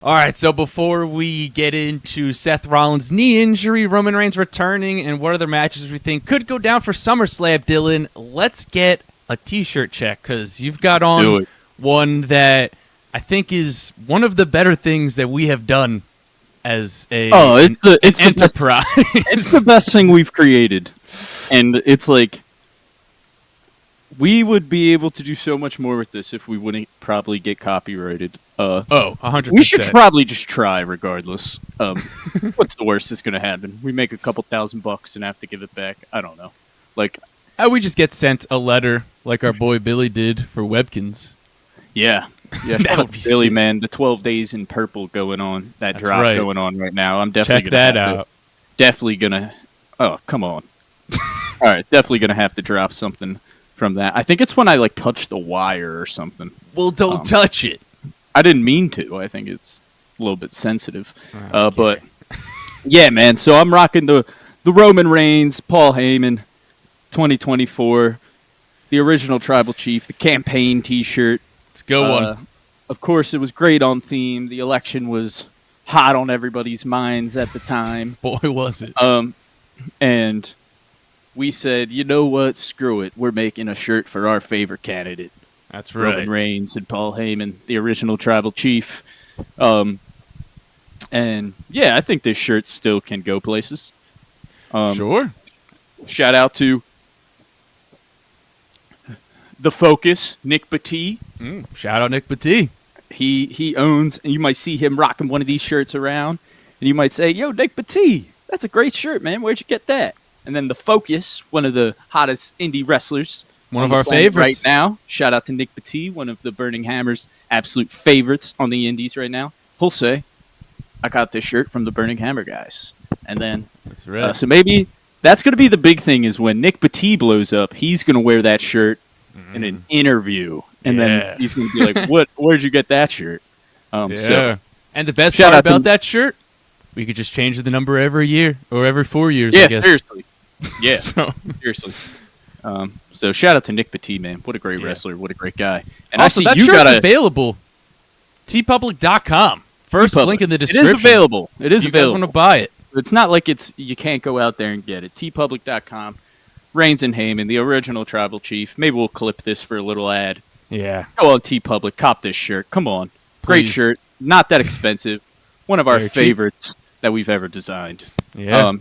All right, so before we get into Seth Rollins' knee injury, Roman Reigns returning, and what other matches we think could go down for SummerSlam, Dylan, let's get a T-shirt check, because you've got on one that I think is one of the better things that we have done as it's the enterprise. It's the best thing we've created, and it's like we would be able to do so much more with this if we wouldn't probably get copyrighted. 100%. We should probably just try regardless. What's the worst that's going to happen? We make a couple $1,000 and have to give it back. I don't know. We just get sent a letter like our boy Billy did for Webkins. Yeah. That would be Billy, sick. man. The 12 Days in Purple going on. That's drop right. going on right now. I'm definitely Check that out. Definitely going to... Oh, come on. All right, definitely going to have to drop something from that. I think it's when I touch the wire or something. Well, don't touch it. I didn't mean to. I think it's a little bit sensitive. Okay. But yeah, man. So I'm rocking the Roman Reigns, Paul Heyman, 2024, the original Tribal Chief, the campaign T-shirt. It's a good one. Of course, it was great on theme. The election was hot on everybody's minds at the time. Boy, was it. And we said, you know what? Screw it. We're making a shirt for our favorite candidate. That's right. Roman Reigns and Paul Heyman, the original Tribal Chief. And yeah, I think this shirt still can go places. Sure. Shout out to The Focus, Nick Batee. Shout out Nick Batee. He owns, and you might see him rocking one of these shirts around, and you might say, yo, Nick Batee, that's a great shirt, man. Where'd you get that? And then The Focus, one of the hottest indie wrestlers. One of our favorites. Right now. Shout out to Nick Batee, one of the Burning Hammer's absolute favorites on the indies right now. He'll say, I got this shirt from the Burning Hammer guys. And then, that's right. So maybe that's going to be the big thing is when Nick Batee blows up, he's going to wear that shirt in an interview. And then he's going to be like, where'd you get that shirt? So, and the best part about that shirt, we could just change the number every year or every 4 years, I guess. Seriously. Yeah, seriously. So shout out to Nick Batee, man. What a great wrestler. What a great guy. And also, that shirt's available. tpublic.com. First link in the description. It is available. It is available. You guys want to buy it. It's not like you can't go out there and get it. tpublic.com. Reigns and Heyman, the original Tribal Chief. Maybe we'll clip this for a little ad. Yeah. Go on TeePublic. Cop this shirt. Come on. Great shirt. Not that expensive. One of our favorites that we've ever designed. Yeah.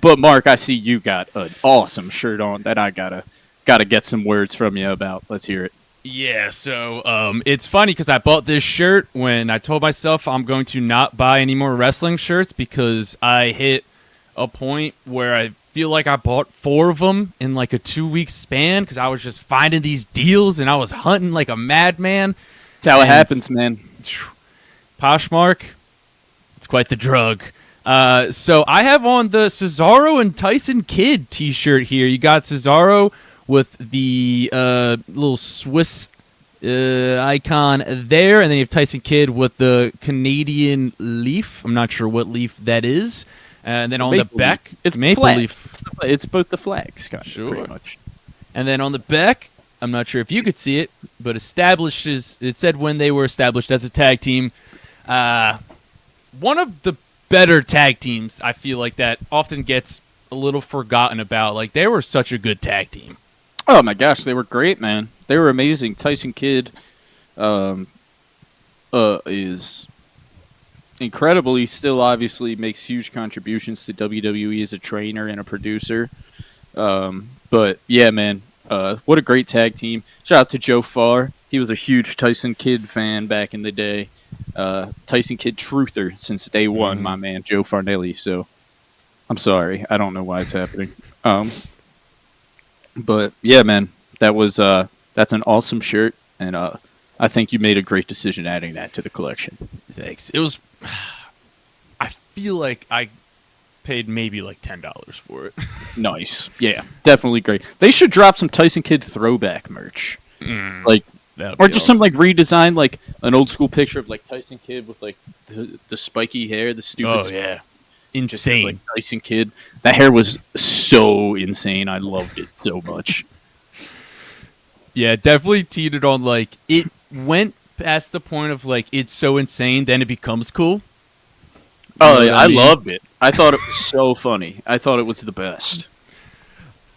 But Mark, I see you got an awesome shirt on that I gotta get some words from you about. Let's hear it. Yeah, so it's funny because I bought this shirt when I told myself I'm going to not buy any more wrestling shirts because I hit a point where I feel like I bought 4 of them in like a 2-week span because I was just finding these deals and I was hunting like a madman. That's how it happens, man. Poshmark, it's quite the drug. So I have on the Cesaro and Tyson Kidd t-shirt here. You got Cesaro with the little Swiss icon there, and then you have Tyson Kidd with the Canadian leaf. I'm not sure what leaf that is. And then on the back, it's maple leaf. It's both the flags, sure. Pretty much. And then on the back, I'm not sure if you could see it, but it said when they were established as a tag team. One of the better tag teams, I feel like, that often gets a little forgotten about. Like, they were such a good tag team. Oh my gosh, they were great, man. They were amazing. Tyson Kidd is incredible. He still obviously makes huge contributions to WWE as a trainer and a producer. But yeah, man, what a great tag team. Shout out to Joe Farr. He was a huge Tyson Kidd fan back in the day. Tyson Kidd truther since day one, my man, Joe Farnelli. So I'm sorry. I don't know why it's happening. But yeah, man, that's an awesome shirt. And I think you made a great decision adding that to the collection. Thanks. I feel like I paid maybe like $10 for it. Nice. Yeah, definitely great. They should drop some Tyson Kidd throwback merch. Or just some like redesign, like an old school picture of like Tyson Kidd with like the spiky hair, the stupid. Oh yeah, insane. Just, like Tyson Kidd. That hair was so insane. I loved it so much. Yeah, definitely teetered on like it went past the point of like it's so insane, then it becomes cool. Oh, You know yeah, what I mean? loved it. I thought it was so funny. I thought it was the best.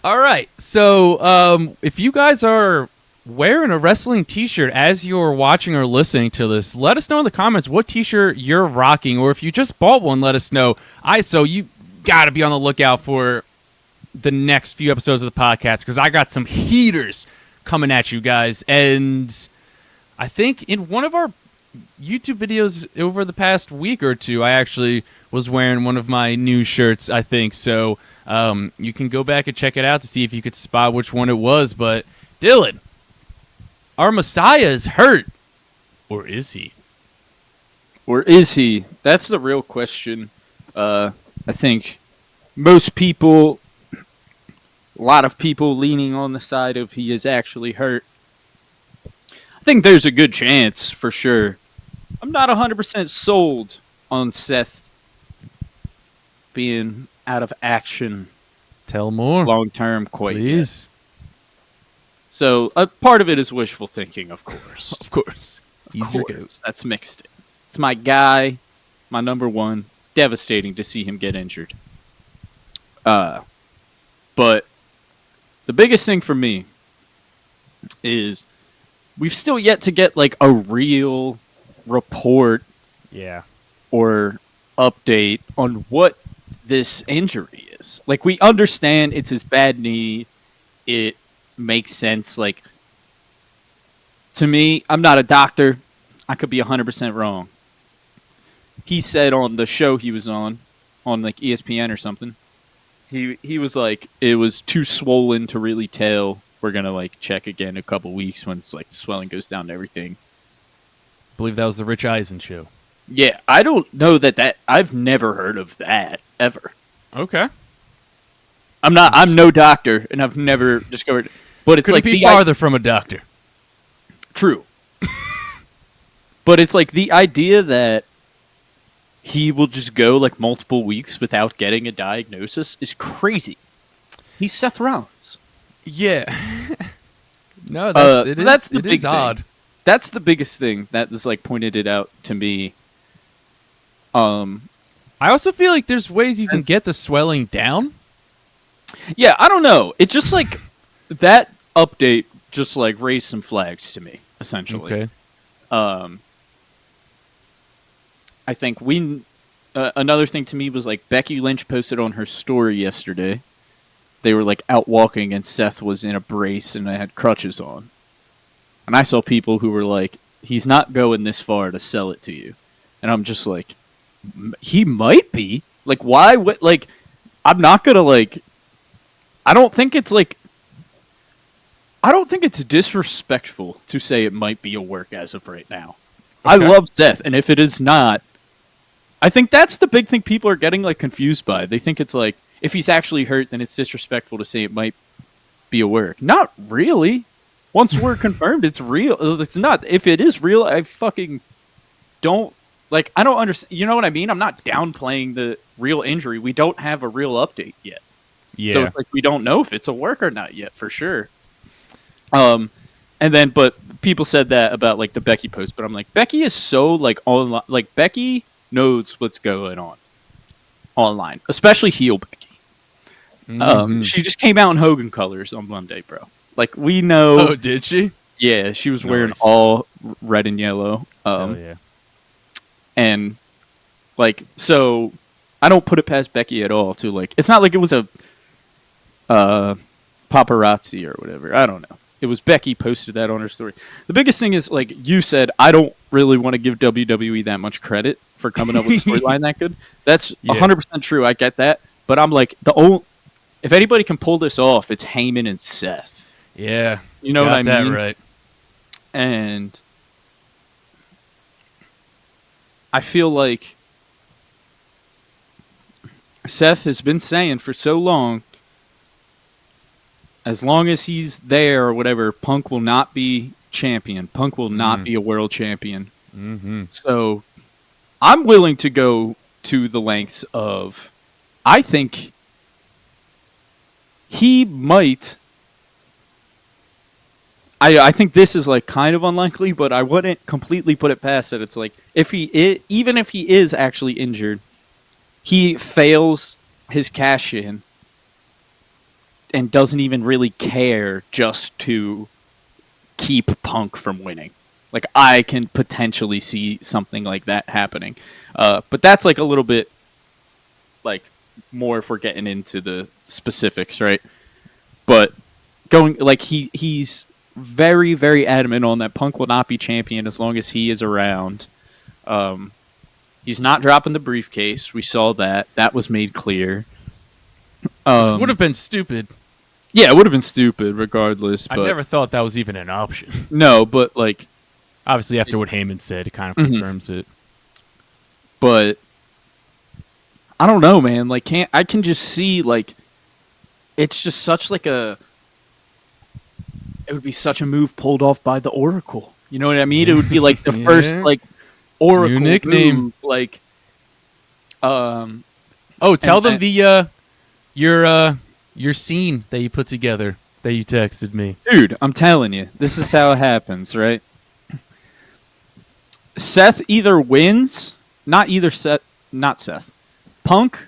All right. So, if you guys are wearing a wrestling t-shirt as you're watching or listening to this, let us know in the comments what t-shirt you're rocking, or if you just bought one, let us know. So you got to be on the lookout for the next few episodes of the podcast, because I got some heaters coming at you guys. And I think in one of our YouTube videos over the past week or two, I actually was wearing one of my new shirts, I think. So you can go back and check it out to see if you could spot which one it was. But Dylan, our Messiah is hurt. Or is he? Or is he? That's the real question. I think most people, a lot of people leaning on the side of he is actually hurt. I think there's a good chance, for sure. I'm not 100% sold on Seth being out of action Tell more. long term quite yet. Please. So a part of it is wishful thinking, of course. Of course. He's your Of goat. course. That's mixed in. It's my guy, my number one. Devastating to see him get injured. But the biggest thing for me is we've still yet to get like a real report Yeah. or update on what this injury is. Like, we understand it's his bad knee. It makes sense. Like, to me, I'm not a doctor. I could be 100% wrong. He said on the show he was on like ESPN or something, he was like, it was too swollen to really tell. We're going to like check again in a couple weeks when it's like swelling goes down and everything. I believe that was the Rich Eisen show. Yeah, I don't know that I've never heard of that ever. Okay. I'm no doctor, and I've never discovered. But it's Couldn't like be the farther from a doctor. true. But it's like the idea that he will just go like multiple weeks without getting a diagnosis is crazy. He's Seth Rollins. Yeah. No, that's the it big is thing. odd. That's the biggest thing that is like pointed it out to me. I also feel like there's ways you can get the swelling down. Yeah, I don't know. It just like that update just like raised some flags to me, essentially. Okay. I think another thing to me was like Becky Lynch posted on her story yesterday. They were like out walking and Seth was in a brace and had crutches on. And I saw people who were like, he's not going this far to sell it to you. And I'm just like, he might be. Like, why? What? Like, I'm not going to like, I don't think it's disrespectful to say it might be a work as of right now. I Okay. love Seth. And if it is not, I think that's the big thing people are getting like confused by. They think it's like, if he's actually hurt, then it's disrespectful to say it might be a work. Not really. Once we're confirmed, it's real. It's not. If it is real, I fucking don't like. I don't understand. You know what I mean? I'm not downplaying the real injury. We don't have a real update yet. Yeah. So it's like we don't know if it's a work or not yet for sure. And then, but people said that about like the Becky post, but I'm like, Becky is so like online. Like Becky knows what's going on online, especially heel Becky. Mhm. She just came out in Hogan colors on Monday, bro. Like, we know. Oh, did she? Yeah, she was wearing Nice. all red and yellow. Oh yeah. And, like, so I don't put it past Becky at all to, like, it's not like it was a paparazzi or whatever. I don't know. It was Becky posted that on her story. The biggest thing is, like you said, I don't really want to give WWE that much credit for coming up with a storyline that good. That's Yeah. 100% true. I get that. But I'm like, if anybody can pull this off, it's Heyman and Seth. Yeah. You know Got what I that mean? right. And I feel like Seth has been saying for so long, as long as he's there or whatever, Punk will not be champion. Punk will not be a world champion. Mm-hmm. So I'm willing to go to the lengths of, I think he might, I think this is like kind of unlikely, but I wouldn't completely put it past it. It's like even if he is actually injured, he fails his cash in and doesn't even really care just to keep Punk from winning. Like, I can potentially see something like that happening. But that's like a little bit like more if we're getting into the specifics, right? But going like he's very, very adamant on that Punk will not be champion as long as he is around. He's not dropping the briefcase. We saw that. That was made clear. Which would have been stupid. Yeah, it would have been stupid regardless. I but never thought that was even an option. No, but like... Obviously, after what Heyman said, it kind of confirms it. But I don't know, man. Like, I can just see, like... It's just such like a... It would be such a move pulled off by the Oracle. You know what I mean? It would be like the first, like, Oracle new nickname. move. Like, oh, tell them your scene that you put together that you texted me. Dude, I'm telling you, this is how it happens, right? Seth either wins, not Seth. Punk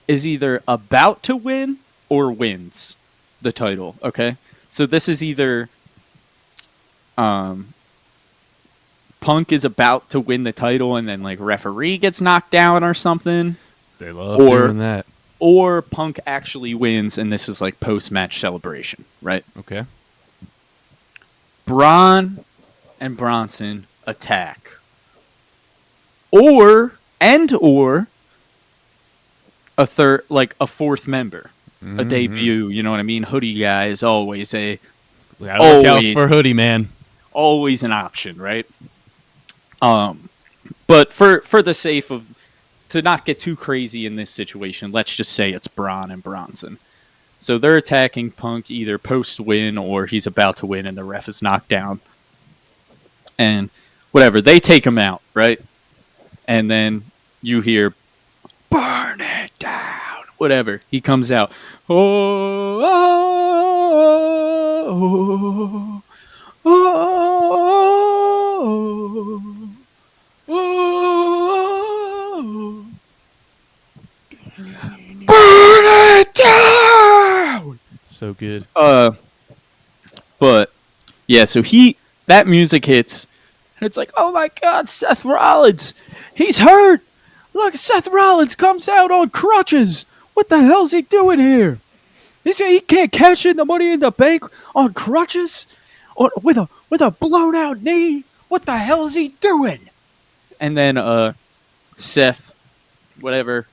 is either about to win or wins the title, okay? So this is either Punk is about to win the title and then like referee gets knocked down or something. They love doing that. Or Punk actually wins, and this is like post-match celebration, right? Okay. Braun and Bronson attack. Or a third, like a fourth member, a debut. You know what I mean? Hoodie guy is always we gotta look out for Hoodie, man. Always an option, right? But for the sake of to not get too crazy in this situation, let's just say it's Braun and Bronson. So they're attacking Punk either post-win or he's about to win and the ref is knocked down. And whatever, they take him out, right? And then you hear, burn it down, whatever. He comes out. Oh, oh, oh, oh, oh, burn it down. So good. But yeah, so that music hits, and it's like, oh my God, Seth Rollins, he's hurt. Look, Seth Rollins comes out on crutches. What the hell's he doing here? He can't cash in the Money in the Bank on crutches, or with a blown out knee. What the hell is he doing? And then Seth, whatever,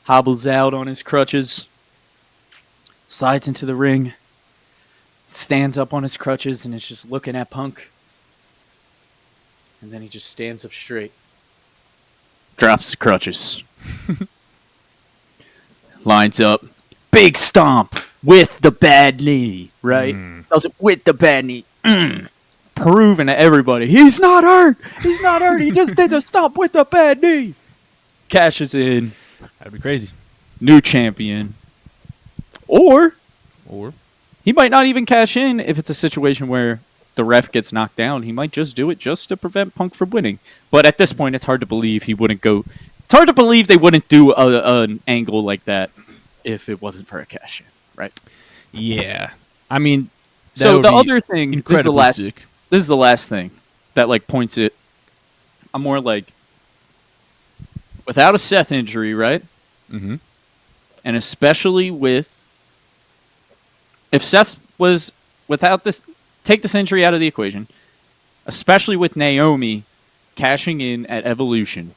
hobbles out on his crutches, slides into the ring, stands up on his crutches, and is just looking at Punk. And then he just stands up straight, drops the crutches, lines up, big stomp with the bad knee, right? Does it with the bad knee. Proving to everybody, he's not hurt. He's not hurt. He just did the stomp with the bad knee. Cashes in. That'd be crazy. New champion. Or he might not even cash in if it's a situation where the ref gets knocked down. He might just do it just to prevent Punk from winning. But at this point, it's hard to believe he wouldn't go. It's hard to believe they wouldn't do an angle like that if it wasn't for a cash in, right? Yeah. I mean, so the other thing, this sick. is the last thing that like points it. I'm more like, without a Seth injury, right? Mm-hmm. And especially if Seth was without this, take this injury out of the equation, especially with Naomi cashing in at Evolution,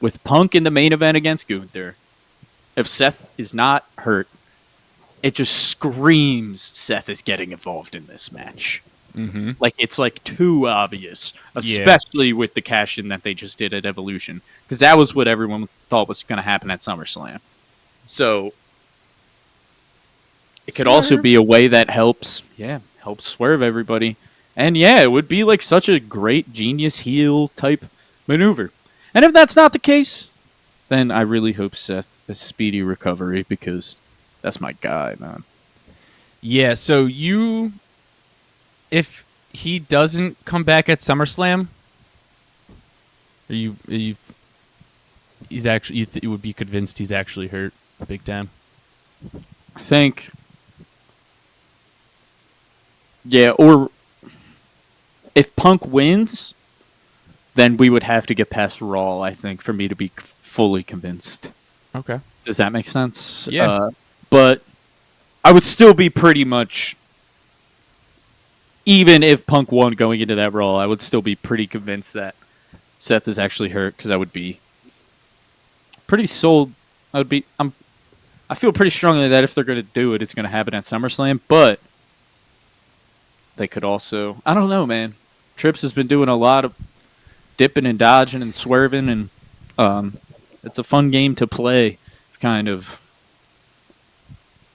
with Punk in the main event against Gunther, if Seth is not hurt, it just screams Seth is getting involved in this match. Mm-hmm. Like, it's like too obvious, especially with the cash-in that they just did at Evolution, because that was what everyone thought was going to happen at SummerSlam. So it could also be a way that helps swerve everybody. And yeah, it would be like such a great genius heel type maneuver. And if that's not the case, then I really hope Seth has speedy recovery, because that's my guy, man. Yeah, so you if he doesn't come back at SummerSlam, you would be convinced he's actually hurt big time? I think, yeah, or if Punk wins, then we would have to get past Raw, I think, for me to be fully convinced. Okay. Does that make sense? Yeah. But I would still be pretty much, even if Punk won going into that Raw, I would still be pretty convinced that Seth is actually hurt, because I would be pretty sold. I feel pretty strongly that if they're going to do it, it's going to happen at SummerSlam, but they could also, I don't know, man. Trips has been doing a lot of dipping and dodging and swerving, and it's a fun game to play, kind of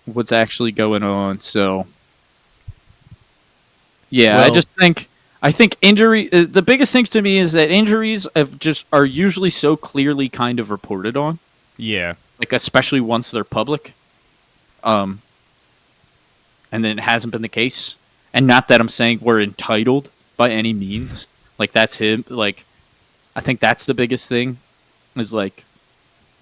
what's actually going on. So, yeah, Well, I think injury. The biggest thing to me is that injuries are usually so clearly kind of reported on, yeah. like especially once they're public, and then it hasn't been the case. And not that I'm saying we're entitled by any means. Like, that's him. Like, I think that's the biggest thing. Is like,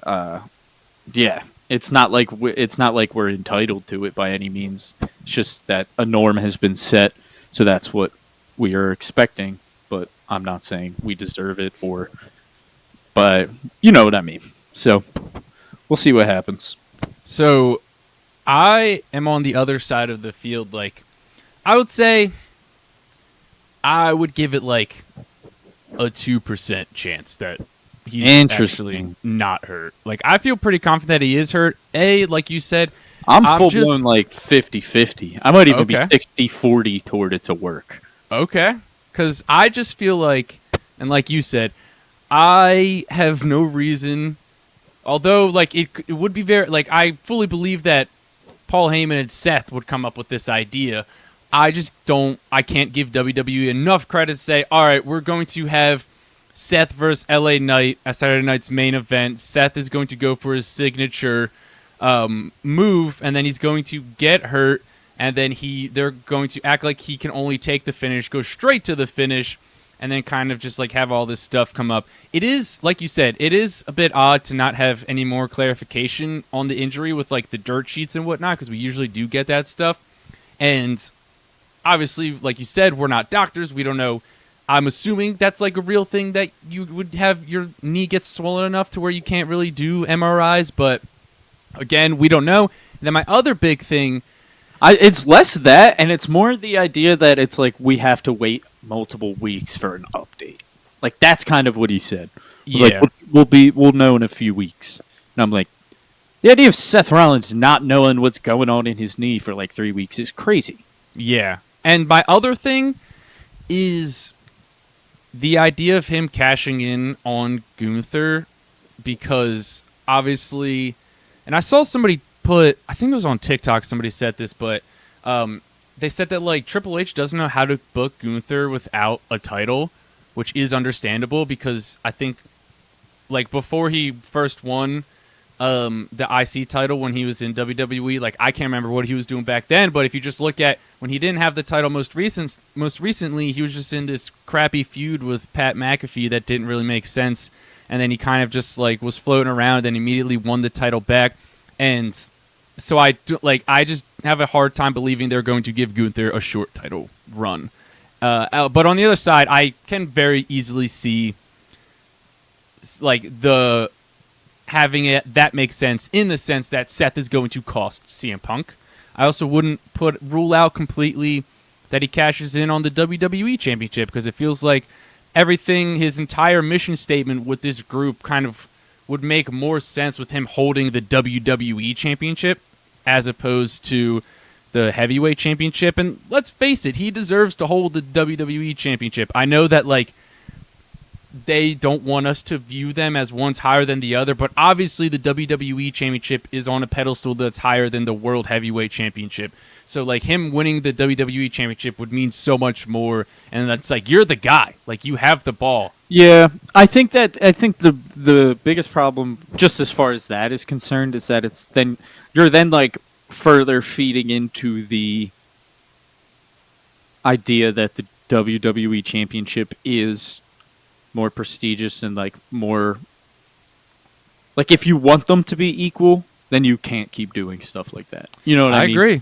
yeah, it's not like we're entitled to it by any means. It's just that a norm has been set, so that's what we are expecting. But I'm not saying we deserve it, but you know what I mean. So we'll see what happens. So I am on the other side of the field. Like, I would say I would give it like a 2% chance that he's actually not hurt. Like, I feel pretty confident that he is hurt. Like you said, I'm full blown like 50-50. I might even be 60-40 toward it to work. Okay. Because I just feel like, and like you said, I have no reason, although like it would be very, like, I fully believe that Paul Heyman and Seth would come up with this idea. I can't give WWE enough credit to say, all right, we're going to have Seth versus LA Knight at Saturday night's main event. Seth is going to go for his signature move, and then he's going to get hurt, and then they're going to act like he can only take the finish, go straight to the finish, and then kind of just like have all this stuff come up. It is, like you said, it is a bit odd to not have any more clarification on the injury with like the dirt sheets and whatnot, because we usually do get that stuff. And obviously, like you said, we're not doctors. We don't know. I'm assuming that's like a real thing, that you would have your knee get swollen enough to where you can't really do MRIs. But again, we don't know. And then my other big thing, it's less that, and it's more the idea that it's like we have to wait multiple weeks for an update. Like, that's kind of what he said. Yeah, like, we'll know in a few weeks. And I'm like, the idea of Seth Rollins not knowing what's going on in his knee for like 3 weeks is crazy. Yeah. And my other thing is the idea of him cashing in on Gunther, because obviously, and I saw somebody put, I think it was on TikTok, somebody said this, but they said that like Triple H doesn't know how to book Gunther without a title, which is understandable, because I think like before he first won the IC title when he was in WWE, like, I can't remember what he was doing back then, but if you just look at when he didn't have the title most recently, he was just in this crappy feud with Pat McAfee that didn't really make sense, and then he kind of just like was floating around and immediately won the title back. And so I just have a hard time believing they're going to give Gunther a short title run. But on the other side, I can very easily see like the having it that makes sense, in the sense that Seth is going to cost CM Punk. I also wouldn't rule out completely that he cashes in on the WWE Championship, because it feels like everything, his entire mission statement with this group, kind of would make more sense with him holding the WWE Championship as opposed to the Heavyweight Championship. And let's face it, he deserves to hold the WWE Championship. I know that like they don't want us to view them as one's higher than the other, but obviously the WWE Championship is on a pedestal that's higher than the World Heavyweight Championship. So like him winning the WWE Championship would mean so much more, and that's like, you're the guy, like you have the ball. Yeah, I think the biggest problem, just as far as that is concerned, is that you're then like further feeding into the idea that the WWE Championship is more prestigious and like more like if you want them to be equal, then you can't keep doing stuff like that. You know what I I mean? agree.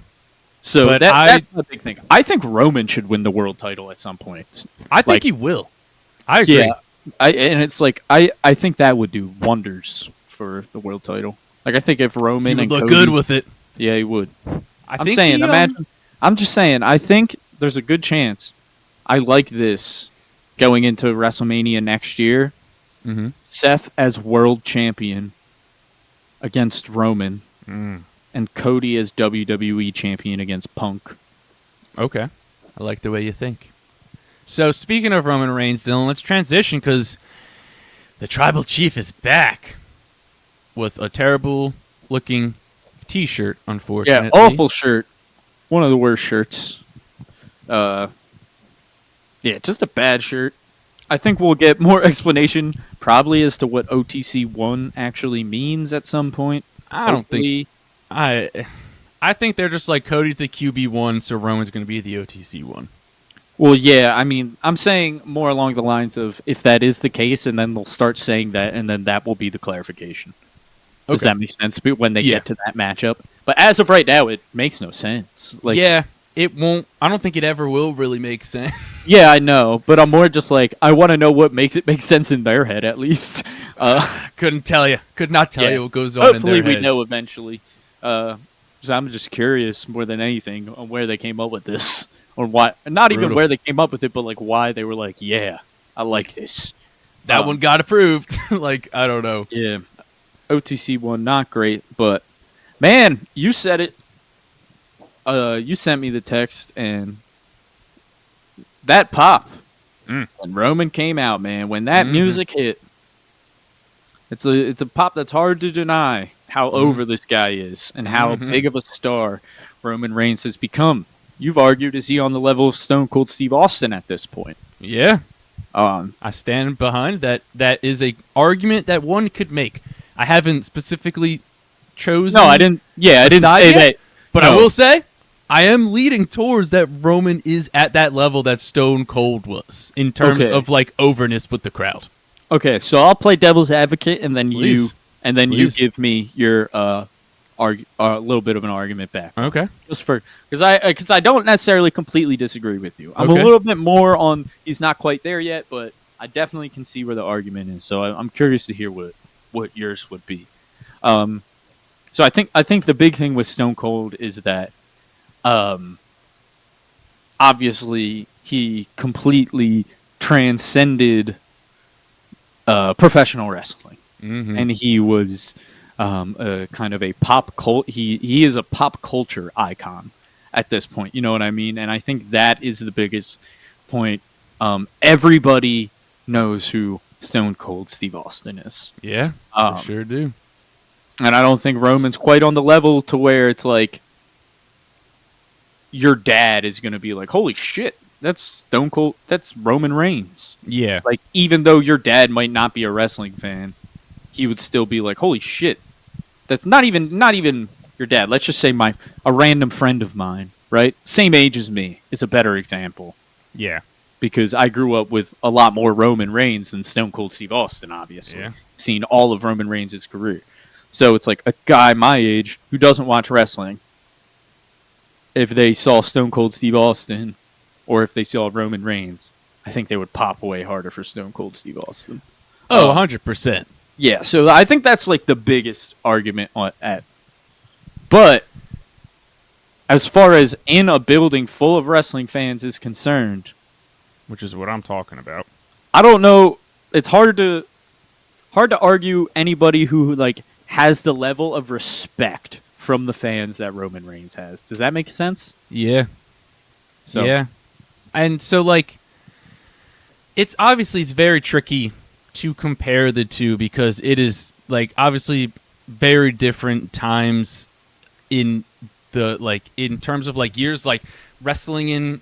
So But that's the big thing. I think Roman should win the world title at some point. I think Like, he will. I agree. yeah, and it's like I think that would do wonders for the world title. Like I think if Roman He would and look Cody, good with it. yeah, he would. I I'm think saying, he, imagine. I'm just saying. I think there's a good chance. I like this going into WrestleMania next year. Mhm. Seth as world champion against Roman, Mm. and Cody as WWE champion against Punk. Okay. I like the way you think. So, speaking of Roman Reigns, Dylan, let's transition because the Tribal Chief is back with a terrible-looking T-shirt, unfortunately. Yeah, awful shirt. One of the worst shirts. Yeah, just a bad shirt. I think we'll get more explanation probably as to what OTC1 actually means at some point. I don't Hopefully. think... I think they're just like Cody's the QB1, so Roman's going to be the OTC1. Well, yeah, I mean, I'm saying more along the lines of if that is the case, and then they'll start saying that, and then that will be the clarification. Does Okay. that make sense when they Yeah. get to that matchup? But as of right now, it makes no sense. Like, Yeah, it won't... I don't think it ever will really make sense. yeah, I know, but I'm more just like I want to know what makes it make sense in their head at least. Couldn't tell you. Could not tell Yeah. you what goes on Hopefully, in their we heads. know eventually. So I'm just curious more than anything on where they came up with this, or why. Not even Brutal. where they came up with it, but like why they were like, "Yeah, I like this." That one got approved. Like, I don't know. Yeah, OTC one not great, but man, you said it. You sent me the text, and that pop Mm. when Roman came out, man, when that Mhm. music hit, it's a pop that's hard to deny how over this guy is and how Mhm. big of a star Roman Reigns has become. You've argued, is he on the level of Stone Cold Steve Austin at this point? Yeah. Um, I stand behind that. That is a argument that one could make. I haven't specifically chosen. no, I didn't. Yeah, I didn't side say yet, that. But no. I will say, I am leading towards that Roman is at that level that Stone Cold was in terms Okay. of like overness with the crowd. Okay, so I'll play devil's advocate, and then Please. you Please. give me your a little bit of an argument back. Okay. Just for because I don't necessarily completely disagree with you. I'm Okay. a little bit more on he's not quite there yet, but I definitely can see where the argument is. So I'm curious to hear what yours would be. So I think the big thing with Stone Cold is that obviously he completely transcended professional wrestling, Mm-hmm. and he was a kind of a pop cult. He is a pop culture icon at this point. You know what I mean? And I think that is the biggest point. Everybody knows who Stone Cold Steve Austin is. Yeah, Um, I sure do. And I don't think Roman's quite on the level to where it's like your dad is going to be like, holy shit, that's Stone Cold, that's Roman Reigns. Yeah. Like, even though your dad might not be a wrestling fan, he would still be like, holy shit, that's not even your dad. Let's just say a random friend of mine, right? Same age as me is a better example. Yeah. Because I grew up with a lot more Roman Reigns than Stone Cold Steve Austin, obviously. Yeah. Seen all of Roman Reigns' career. So it's like a guy my age who doesn't watch wrestling, if they saw Stone Cold Steve Austin or if they saw Roman Reigns, I think they would pop away harder for Stone Cold Steve Austin. Oh, 100%. Yeah, so I think that's like the biggest argument at. But as far as in a building full of wrestling fans is concerned, Which is what I'm talking about. I don't know. It's hard to argue anybody who like has the level of respect from the fans that Roman Reigns has. Does that make sense? Yeah. So Yeah. And so, like, it's very tricky to compare the two because it is, like, obviously very different times in the, like, in terms of, like, years. Like, wrestling in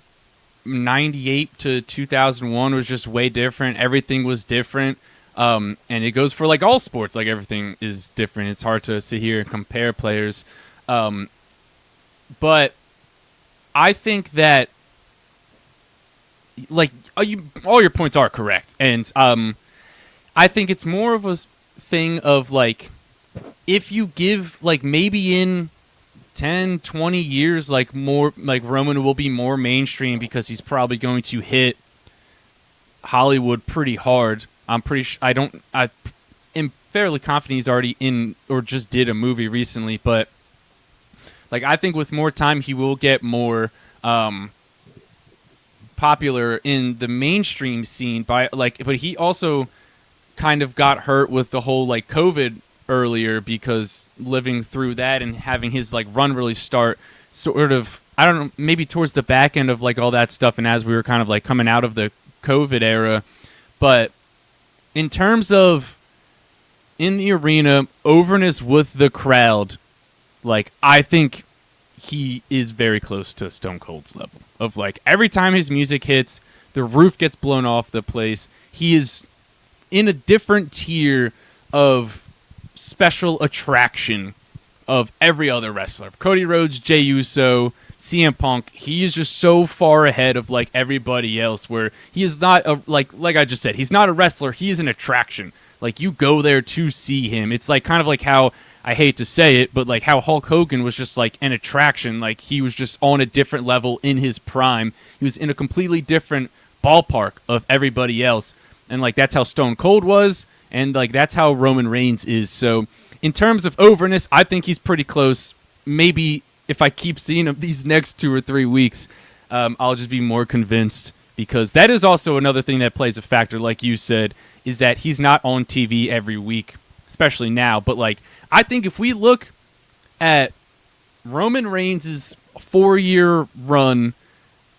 98 to 2001 was just way different. Everything was different. And it goes for, like, all sports. Like, everything is different. It's hard to sit here and compare players. But I think that like all your points are correct, and I think it's more of a thing of like if you give like maybe in 10, 20 years, like more like Roman will be more mainstream because he's probably going to hit Hollywood pretty hard. I'm pretty I am fairly confident he's already in or just did a movie recently, but like I think with more time he will get more popular in the mainstream scene by like, but he also kind of got hurt with the whole like COVID earlier because living through that and having his like run really start sort of, I don't know, maybe towards the back end of like all that stuff and as we were kind of like coming out of the COVID era. But in terms of in the arena, overness with the crowd, like I think he is very close to Stone Cold's level of like every time his music hits, the roof gets blown off the place. He is in a different tier of special attraction of every other wrestler. Cody Rhodes, Jey Uso, CM Punk, he is just so far ahead of like everybody else where he is not a, like I just said, he's not a wrestler, he is an attraction. Like you go there to see him. It's like kind of like how, I hate to say it, but like how Hulk Hogan was just like an attraction. Like he was just on a different level in his prime. He was in a completely different ballpark of everybody else. And like that's how Stone Cold was. And like that's how Roman Reigns is. So in terms of overness, I think he's pretty close. Maybe if I keep seeing him these next 2 or 3 weeks, I'll just be more convinced. Because that is also another thing that plays a factor, like you said, is that he's not on TV every week, especially now. But like I think if we look at Roman Reigns' 4-year run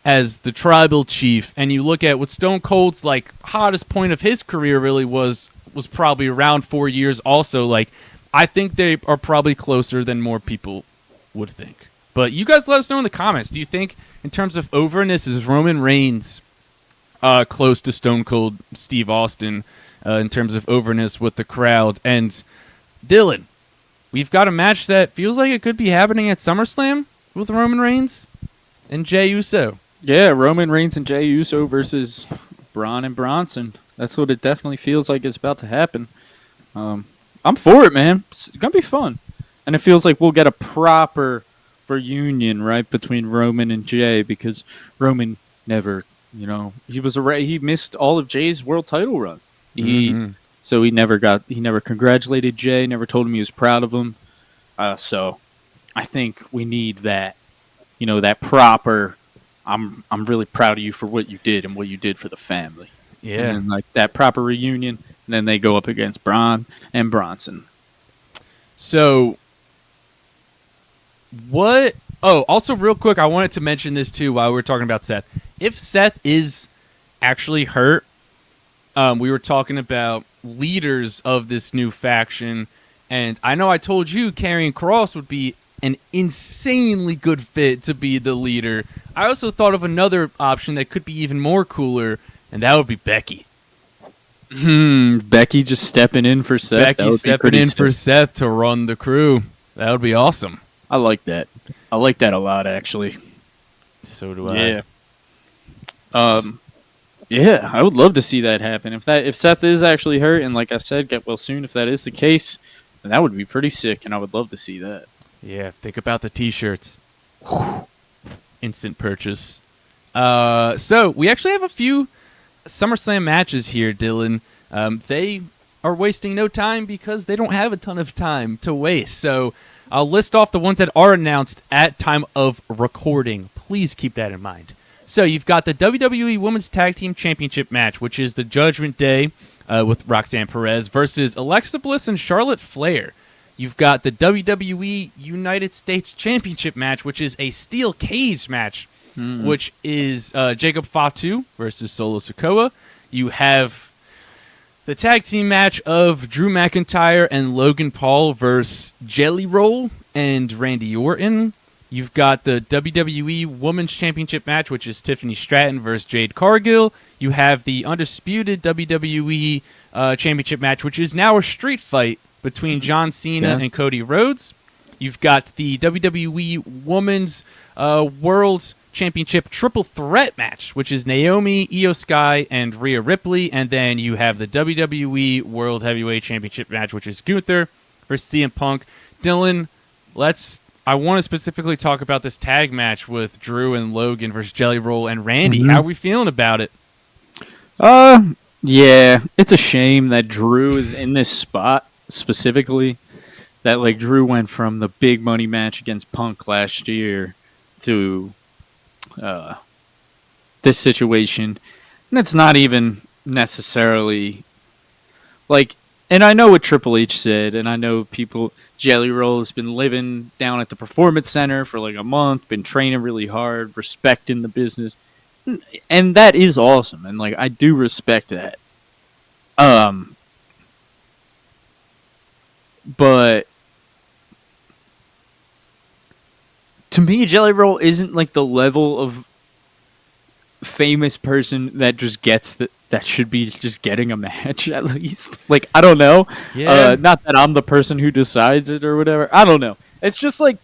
as the tribal chief, and you look at what Stone Cold's like hottest point of his career really was probably around 4 years also, like I think they are probably closer than more people would think. But you guys let us know in the comments. Do you think in terms of overness is Roman Reigns close to Stone Cold Steve Austin in terms of overness with the crowd? And Dylan, we've got a match that feels like it could be happening at SummerSlam with Roman Reigns and Jey Uso. Yeah, Roman Reigns and Jey Uso versus Braun and Bronson. That's what it definitely feels like is about to happen. I'm for it, man. It's going to be fun. And it feels like we'll get a proper reunion, right, between Roman and Jey, because Roman never, he missed all of Jey's world title run. So he never congratulated Jey, never told him he was proud of him. So I think we need that, that proper, I'm really proud of you for what you did and what you did for the family. Yeah. And then, like that proper reunion, and then they go up against Braun and Bronson. So what? Oh, also real quick, I wanted to mention this too while we were talking about Seth. If Seth is actually hurt, we were talking about leaders of this new faction, and I know I told you Karrion Kross would be an insanely good fit to be the leader. I also thought of another option that could be even more cooler, and that would be Becky. Becky just stepping in for Seth. Becky stepping in for Seth to run the crew. That would be awesome. I like that. I like that a lot, actually. So do I. Yeah. Yeah, I would love to see that happen. If Seth is actually hurt, and like I said, get well soon, if that is the case, then that would be pretty sick, and I would love to see that. Yeah, think about the T-shirts. Instant purchase. So, we actually have a few SummerSlam matches here, Dylan. They are wasting no time because they don't have a ton of time to waste. So, I'll list off the ones that are announced at time of recording. Please keep that in mind. So, you've got the WWE Women's Tag Team Championship match, which is the Judgment Day with Roxanne Perez versus Alexa Bliss and Charlotte Flair. You've got the WWE United States Championship match, which is a steel cage match, which is Jacob Fatu versus Solo Sikoa. You have the tag team match of Drew McIntyre and Logan Paul versus Jelly Roll and Randy Orton. You've got the WWE Women's Championship match, which is Tiffany Stratton versus Jade Cargill. You have the undisputed WWE Championship match, which is now a street fight between John Cena and Cody Rhodes. You've got the WWE Women's World Championship triple threat match, which is Naomi, Io Sky, and Rhea Ripley. And then you have the WWE World Heavyweight Championship match, which is Gunther versus CM Punk. Dylan, I want to specifically talk about this tag match with Drew and Logan versus Jelly Roll and Randy. How are we feeling about it? Yeah, it's a shame that Drew is in this spot specifically. That like Drew went from the big money match against Punk last year to this situation, and it's not even necessarily like. And I know what Triple H said, and I know Jelly Roll has been living down at the Performance Center for like a month, been training really hard, respecting the business. And that is awesome, and like I do respect that. But to me, Jelly Roll isn't like the level of famous person that just gets that should be just getting a match at least. Like I don't know. Yeah. Not that I'm the person who decides it or whatever. I don't know. It's just like.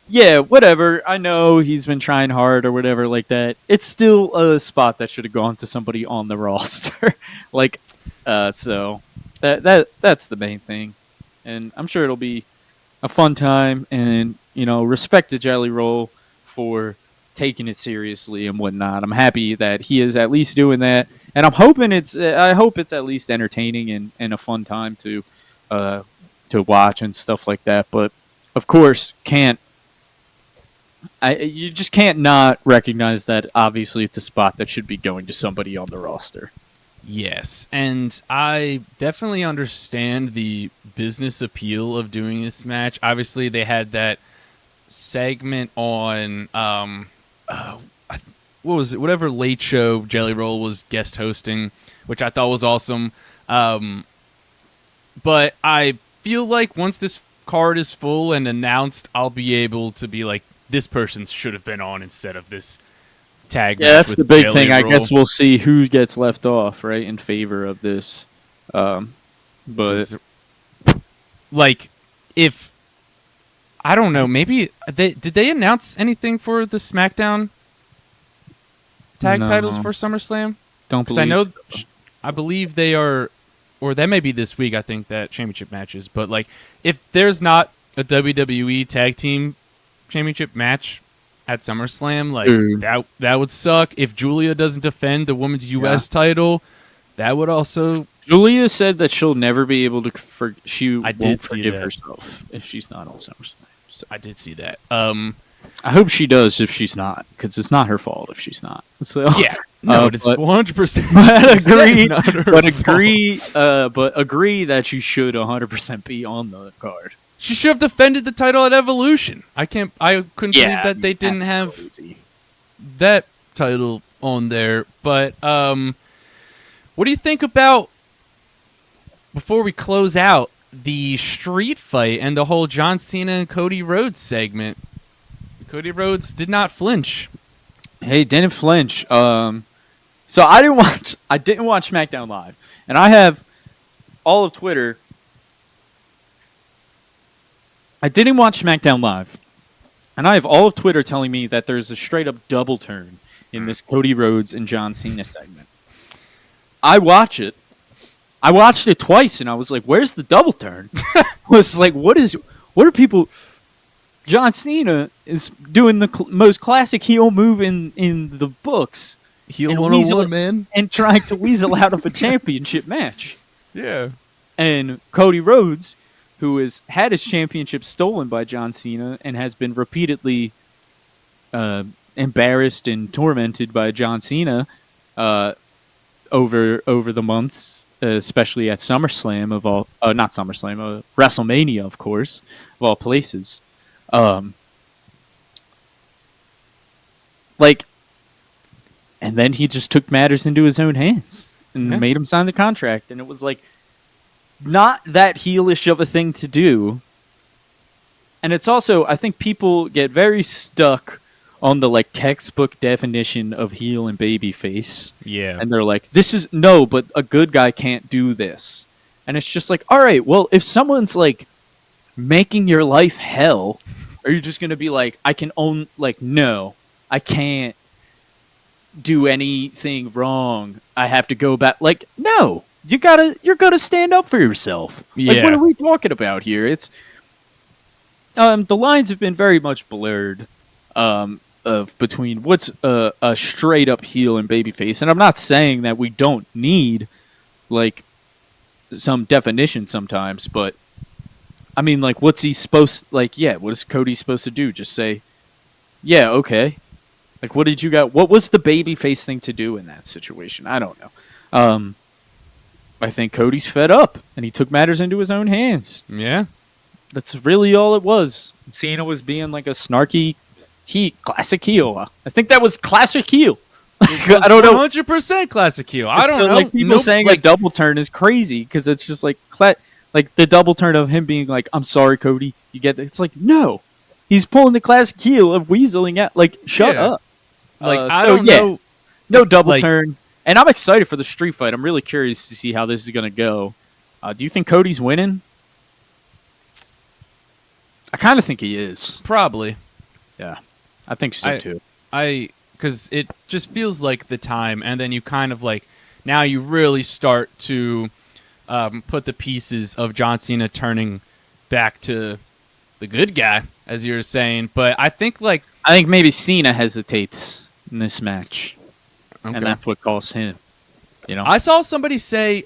Yeah, whatever. I know he's been trying hard or whatever like that. It's still a spot that should have gone to somebody on the roster. So that's the main thing. And I'm sure it'll be a fun time, and respect to Jelly Roll for taking it seriously and whatnot. I'm happy that he is at least doing that, and I hope it's at least entertaining and a fun time to watch and stuff like that. But of course, you just can't not recognize that obviously it's a spot that should be going to somebody on the roster. Yes, and I definitely understand the business appeal of doing this match. Obviously, they had that segment on what was it? Whatever late show Jelly Roll was guest hosting, which I thought was awesome. But I feel like once this card is full and announced, I'll be able to be like, this person should have been on instead of this tag match. Yeah, that's the big Jelly thing. Roll. I guess we'll see who gets left off, right, in favor of this. But like, if I don't know, maybe did they announce anything for the SmackDown tag titles for SummerSlam? Don't believe. I believe they are, or that may be this week. I think that championship matches. But like, if there's not a WWE tag team championship match at SummerSlam, like that would suck. If Julia doesn't defend the women's U.S. title, that would also. Julia said that she'll never be able to. She won't forgive herself if she's not on SummerSlam. So. I did see that. I hope she does if she's not, because it's not her fault if she's not. So yeah, no, it's 100%. But agree that you should 100% be on the card. She should have defended the title at Evolution. I couldn't believe that they didn't have that title on there. But what do you think about, before we close out, the street fight and the whole John Cena and Cody Rhodes segment? Cody Rhodes did not flinch. Hey, didn't flinch. So I didn't watch SmackDown Live, and I have all of Twitter. I didn't watch SmackDown Live, and I have all of Twitter telling me that there's a straight-up double turn in this Cody Rhodes and John Cena segment. I watched it twice, and I was like, where's the double turn? I was like, what are people... John Cena is doing the most classic heel move in the books. Heel 101, man. And trying to weasel out of a championship match. Yeah. And Cody Rhodes, who has had his championship stolen by John Cena and has been repeatedly embarrassed and tormented by John Cena over the months, especially at SummerSlam not SummerSlam, WrestleMania, of course, of all places. And then he just took matters into his own hands and made him sign the contract, and it was like not that heelish of a thing to do. And it's also, I think people get very stuck on the like textbook definition of heel and babyface. Yeah. And they're like, but a good guy can't do this. And it's just like, all right, well, if someone's like making your life hell, are you just going to be like, no, I can't do anything wrong, I have to go back. Like, no, you're gonna stand up for yourself. Like, what Yeah. are we talking about here? It's the lines have been very much blurred of between what's a straight up heel and babyface, and I'm not saying that we don't need like some definition sometimes, but I mean, like, what's he supposed like? Yeah, what is Cody supposed to do? Just say, yeah, okay. Like, what did you got? What was the babyface thing to do in that situation? I don't know. I think Cody's fed up, and he took matters into his own hands. Yeah. That's really all it was. Cena was being like a snarky classic heel. I think that was classic heel. I don't know. 100% classic heel. I don't know. Like, people saying a double turn is crazy because it's just like the double turn of him being like, "I'm sorry, Cody." You get it? It's like, no, he's pulling the classic heel of weaseling out. Like, shut up. Like, I don't know. No double turn. And I'm excited for the street fight. I'm really curious to see how this is going to go. Do you think Cody's winning? I kind of think he is. Probably. Yeah, I think so too. Because it just feels like the time, and then you kind of like, now you really start to put the pieces of John Cena turning back to the good guy, as you were saying. But I think maybe Cena hesitates in this match. Okay. And that's what costs him. You know, I saw somebody say,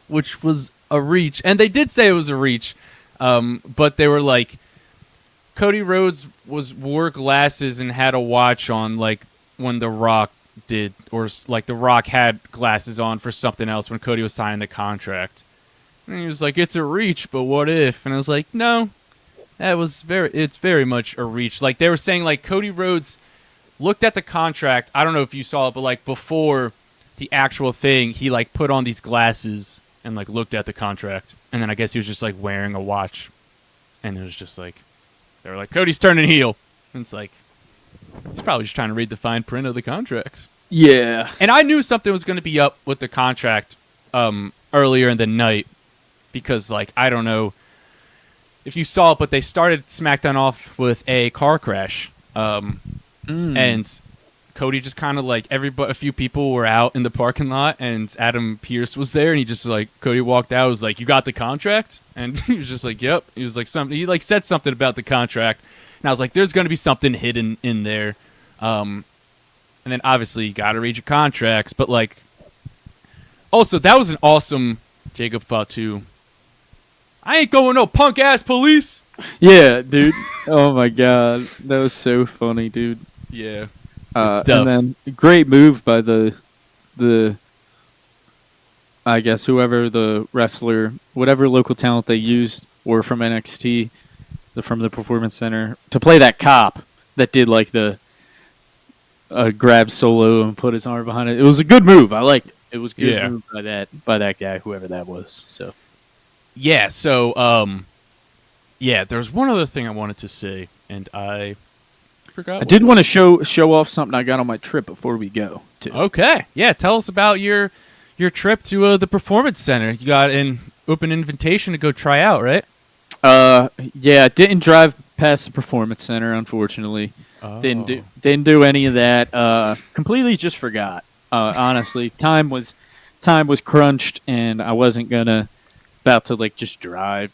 which was a reach, and they did say it was a reach, but they were like, Cody Rhodes wore glasses and had a watch on, like when The Rock did, or like The Rock had glasses on for something else when Cody was signing the contract. And he was like, "It's a reach, but what if?" And I was like, "No, it's very much a reach." Like, they were saying, like, Cody Rhodes looked at the contract. I don't know if you saw it, but like before the actual thing, he like put on these glasses and like looked at the contract, and then I guess he was just like wearing a watch, and it was just like, they were like, "Cody's turning heel," and it's like, he's probably just trying to read the fine print of the contracts. Yeah. And I knew something was going to be up with the contract earlier in the night, because like, I don't know if you saw it, but they started SmackDown off with a car crash. And Cody just kind of like, a few people were out in the parking lot, and Adam Pearce was there, and he just like, Cody walked out, was like, "You got the contract?" And he was just like, "Yep." He was like, he like said something about the contract, and I was like, there's going to be something hidden in there. And then obviously you got to read your contracts, but like, also that was an awesome Jacob Fatu. "I ain't going no punk ass police." Yeah, dude. Oh my god, that was so funny, dude. Yeah. And then great move by the I guess whoever the wrestler, whatever local talent they used, or from NXT, from the Performance Center, to play that cop that did like the grab solo and put his arm behind it. It was a good move. I liked it. It was a good move by that guy, whoever that was. So yeah. So there's one other thing I wanted to say, and I forgot. I did want to show off something I got on my trip before we go, too. Okay. Yeah, tell us about your trip to the Performance Center. You got an open invitation to go try out, right? Yeah, didn't drive past the Performance Center, unfortunately. Oh. Didn't do any of that. Completely just forgot. Honestly, time was crunched, and I wasn't about to like just drive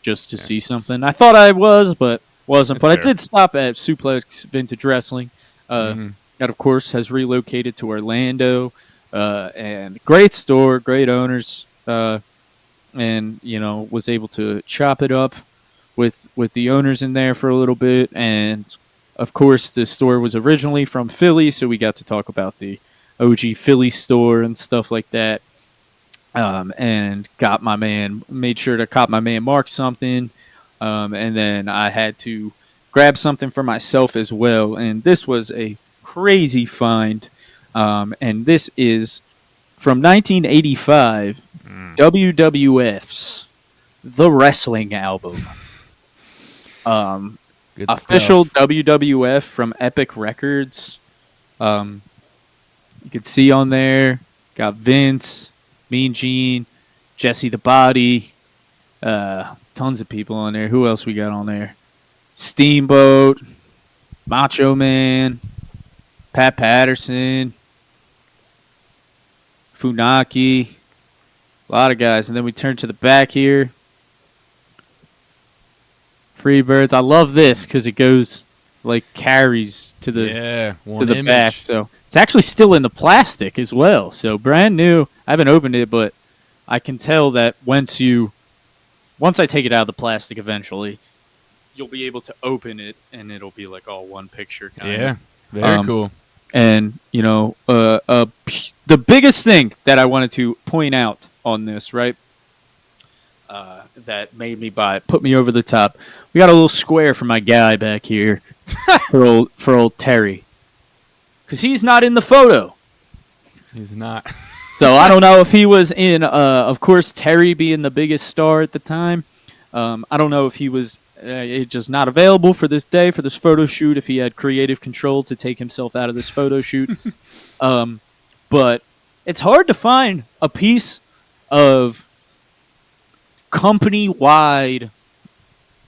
just to see something. I thought I was, but wasn't. But I did stop at Suplex Vintage Wrestling. That of course has relocated to Orlando, and great store, great owners, and was able to chop it up with the owners in there for a little bit. And of course, the store was originally from Philly, so we got to talk about the OG Philly store and stuff like that. And made sure to cop my man Mark something. And then I had to grab something for myself as well. And this was a crazy find. And this is from 1985, WWF's The Wrestling Album. Good official stuff. WWF from Epic Records. You can see on there, got Vince, Mean Gene, Jesse the Body, tons of people on there. Who else we got on there? Steamboat, Macho Man, Pat Patterson, Funaki, a lot of guys. And then we turn to the back here. Freebirds. I love this because it goes like carries to the back. So it's actually still in the plastic as well. So brand new. I haven't opened it, but I can tell that once I take it out of the plastic eventually, you'll be able to open it and it'll be like all one picture kind of. Very cool. And, the biggest thing that I wanted to point out on this, right, that made me buy it, put me over the top. We got a little square for my guy back here for old Terry. Because he's not in the photo. He's not. So I don't know if he was in, of course, Terry being the biggest star at the time. I don't know if he was just not available for this day, for this photo shoot, if he had creative control to take himself out of this photo shoot. But it's hard to find a piece of company-wide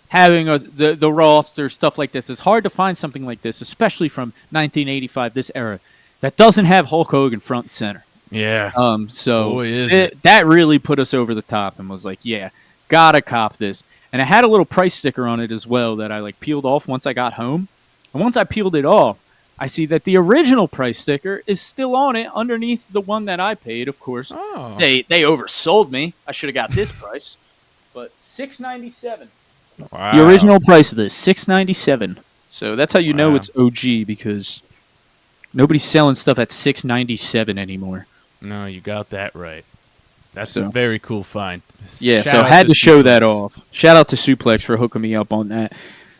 having the roster, stuff like this. It's hard to find something like this, especially from 1985, this era, that doesn't have Hulk Hogan front and center. Yeah. So Boy, that really put us over the top and was like, yeah, gotta cop this. And it had a little price sticker on it as well that I peeled off once I got home. And once I peeled it off, I see that the original price sticker is still on it underneath the one that I paid, of course. Oh. They oversold me. I should have got this price. But $6.97. Wow. The original price of this, $6.97. So that's how you know it's OG, because nobody's selling stuff at $6.97 anymore. No, you got that right. That's a very cool find. Yeah, so I had to show that off. Shout out to Suplex for hooking me up on that.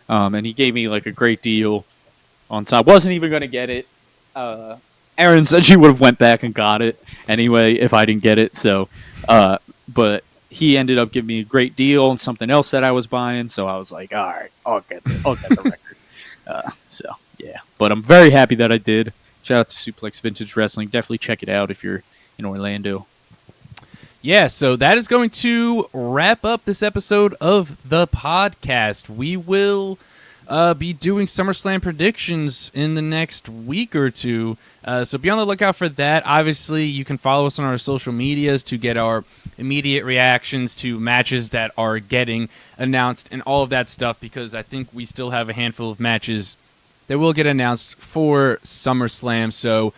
And he gave me a great deal on top. Wasn't even going to get it. Aaron said she would have went back and got it anyway if I didn't get it. So, but he ended up giving me a great deal on something else that I was buying. So I was like, all right, I'll get the record. So yeah, but I'm very happy that I did. Shout out to Suplex Vintage Wrestling. Definitely check it out if you're in Orlando. Yeah, so that is going to wrap up this episode of the podcast. We will be doing SummerSlam predictions in the next week or two, so be on the lookout for that. Obviously, you can follow us on our social medias to get our immediate reactions to matches that are getting announced and all of that stuff, because I think we still have a handful of matches that will get announced for SummerSlam. So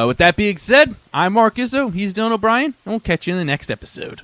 with that being said, I'm Mark Izzo, he's Dylan O'Brien, and we'll catch you in the next episode.